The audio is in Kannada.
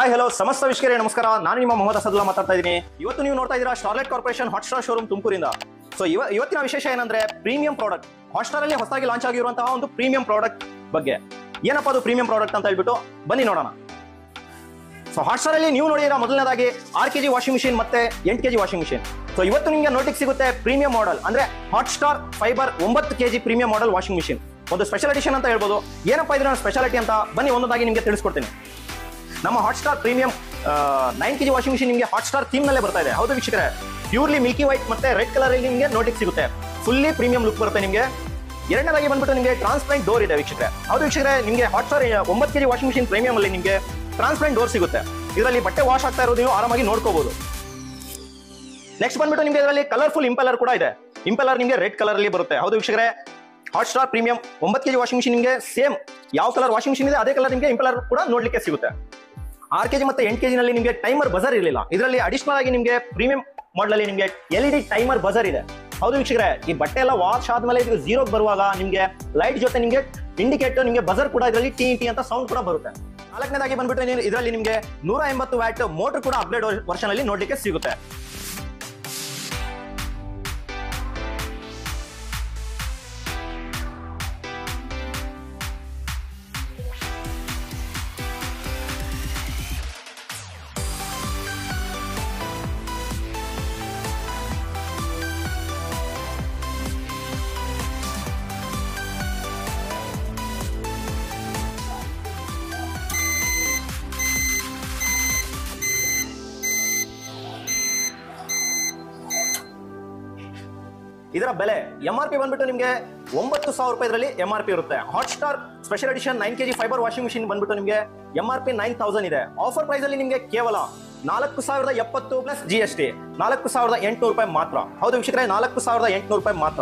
ಹಾಯ್ ಹಲೋ ಸಮಸ್ತ ವೀಕ್ಷಕರೇ ನಮಸ್ಕಾರ. ನಾನು ನಿಮ್ಮ ಮೊಹಮ್ಮದ್ ಅಸದುಲ್ಲಾ ಮಾತಾಡ್ತಾ ಇದ್ದೀನಿ. ಇವತ್ತು ನೀವು ನೋಡ್ತಾ ಇದ್ದೀರಾ ಸ್ಟಾರ್ಲೈಟ್ ಕಾರ್ಪೊರೇಷನ್ ಹಾಟ್ಸ್ಟಾರ್ ಶೋರೂಮ್ ತುಮಕೂರಿಂದ. ಸೊ ಇವತ್ತಿನ ವಿಶೇಷ ಏನಂದ್ರೆ ಪ್ರೀಮಿಯಂ ಪ್ರಾಡಕ್ಟ್. ಹಾಟ್ಸ್ಟಾರ್ ಅಲ್ಲಿ ಹೊಸದಾಗಿ ಲಾಂಚ್ ಆಗಿರುವಂತಹ ಒಂದು ಪ್ರೀಮಿಯಂ ಪ್ರಾಡಕ್ಟ್ ಬಗ್ಗೆ. ಏನಪ್ಪ ಅದು ಪ್ರೀಮಿಯಂ ಪ್ರಾಡಕ್ಟ್ ಅಂತ ಹೇಳ್ಬಿಟ್ಟು ಬನ್ನಿ ನೋಡೋಣ. ಸೊ ಹಾಟ್ಸ್ಟಾರ್ ಅಲ್ಲಿ ನೀವು ನೋಡಿದ್ರೆ ಮೊದಲನೇದಾಗಿ 6 kg ವಾಷಿಂಗ್ ಮಿಷಿನ್ ಮತ್ತೆ 8 kg ವಾಷಿಂಗ್ ಮಿಷಿನ್. ಸೊ ಇವತ್ತು ನಿಮಗೆ ನೋಟಿಗೆ ಸಿಗುತ್ತೆ ಪ್ರೀಮಿಯಂ ಮಾಡೆಲ್ ಅಂದ್ರೆ Hotstar fibre 9 kg premium model washing machine. ಒಂದು ಸ್ಪೆಷಲ್ ಎಡಿಷನ್ ಅಂತ ಹೇಳ್ಬೋದು. ಏನಪ್ಪ ಇದ್ರ ಸ್ಪೆಷಾಲಿಟಿ ಅಂತ ಬನ್ನಿ ಒಂದೊಂದಾಗಿ ನಿಮಗೆ ತಿಳಿಸ್ಕೊಡ್ತೀನಿ. ನಮ್ಮ Hotstar premium 9 kg washing machine ನಿಮಗೆ ಹಾಟ್ಸ್ಟಾರ್ ಥೀಮ್ ನಲ್ಲೇ ಬರ್ತಾ ಇದೆ. ಹೌದು ವೀಕ್ಷಕರೇ, ಪ್ಯೂರ್ಲಿ ಮಿಲ್ಕಿ ವೈಟ್ ಮತ್ತೆ ರೆಡ್ ಕಲರ್ ಅಲ್ಲಿ ನಿಮಗೆ ನೋಟಿಗೆ ಸಿಗುತ್ತೆ. ಫುಲ್ಲಿ ಪ್ರೀಮಿಯಂ ಲುಕ್ ಬರುತ್ತೆ ನಿಮಗೆ. ಎರಡನೇದಾಗಿ ಬಂದ್ಬಿಟ್ಟು ನಿಮಗೆ ಟ್ರಾನ್ಸ್ಪರೆಂಟ್ ಡೋರ್ ಇದೆ ವೀಕ್ಷಕರೇ. ಹೌದು ವೀಕ್ಷಕರೇ, ನಿಮಗೆ Hotstar 9 kg washing machine premium ಅಲ್ಲಿ ನಿಮಗೆ ಟ್ರಾನ್ಸ್ಪರೆಂಟ್ ಡೋರ್ ಸಿಗುತ್ತೆ. ಇದರಲ್ಲಿ ಬಟ್ಟೆ ವಾಶ್ ಆಗ್ತಾ ಇರೋದು ನೀವು ಆರಾಮಾಗಿ ನೋಡ್ಕೋಬಹುದು. ನೆಕ್ಸ್ಟ್ ಬಂದ್ಬಿಟ್ಟು ನಿಮಗೆ ಇದರಲ್ಲಿ ಕಲರ್ಫುಲ್ ಇಂಪೆಲ್ಲರ್ ಕೂಡ ಇದೆ. ಇಂಪೆಲ್ಲರ್ ನಿಮಗೆ ರೆಡ್ ಕಲರ್ ಅಲ್ಲಿ ಬರುತ್ತೆ. ಹೌದು ವೀಕ್ಷಕರೇ, Hotstar premium 9 kg washing machine ನಿಮಗೆ ಸೇಮ್ ಯಾವ ಕಲರ್ ವಾಷಿಂಗ್ ಮಿಷಿನ್ ಇದೆ ಅದೇ ಕಲರ್ ನಿಮಗೆ ಇಂಪೆಲ್ಲರ್ ಕೂಡ ನೋಡ್ಲಿಕ್ಕೆ ಸಿಗುತ್ತೆ. 6 kg ಮತ್ತೆ 8 kg ನಲ್ಲಿ ನಿಮಗೆ ಟೈಮರ್ ಬಜರ್ ಇರಲಿಲ್ಲ. ಇದರಲ್ಲಿ ಅಡಿಷನಲ್ ಆಗಿ ನಿಮಗೆ ಪ್ರೀಮಿಯಂ ಮಾಡಲ್ ಅಲ್ಲಿ ನಿಮಗೆ LED ಟೈಮರ್ ಬಜರ್ ಇದೆ. ಹೌದು ವೀಕ್ಷಕರೇ, ಈ ಬಟ್ಟೆ ಎಲ್ಲ ವಾಶ್ ಆದ್ಮೇಲೆ ಇದು 0 ಬರುವಾಗ ನಿಮಗೆ ಲೈಟ್ ಜೊತೆ ನಿಮಗೆ ಇಂಡಿಕೇಟರ್ ನಿಮಗೆ ಬಜರ್ ಕೂಡ ಇದರಲ್ಲಿ ಟಿ ಅಂತ ಸೌಂಡ್ ಕೂಡ ಬರುತ್ತೆ. ನಾಲ್ಕನೇದಾಗಿ ಬಂದ್ಬಿಟ್ಟು ಇದರಲ್ಲಿ ನಿಮಗೆ 180 ವ್ಯಾಟ್ ಮೋಟರ್ ಕೂಡ ಅಪ್ಗ್ರೇಡ್ ವರ್ಷನ್ ಅಲ್ಲಿ ನೋಡ್ಲಿಕ್ಕೆ ಸಿಗುತ್ತೆ. ಇದರ ಬೆಲೆ MRP ಬಂದ್ಬಿಟ್ಟು ನಿಮಗೆ 9,000 ರೂಪಾಯಿ MRP ಇರುತ್ತೆ. Hotstar special edition 9 kg fibre washing machine ಬಂದ್ಬಿಟ್ಟು ನಿಮಗೆ MRP 9,000 ಇದೆ. ಆಫರ್ ಪ್ರೈಸ್ ಅಲ್ಲಿ ನಿಮಗೆ ಕೇವಲ 4,070 ಪ್ಲಸ್ GST 4,800 ರೂಪಾಯಿ ಮಾತ್ರ. ಹೌದು ವೀಕ್ಷಕರೇ, 4,800 ರೂಪಾಯಿ ಮಾತ್ರ.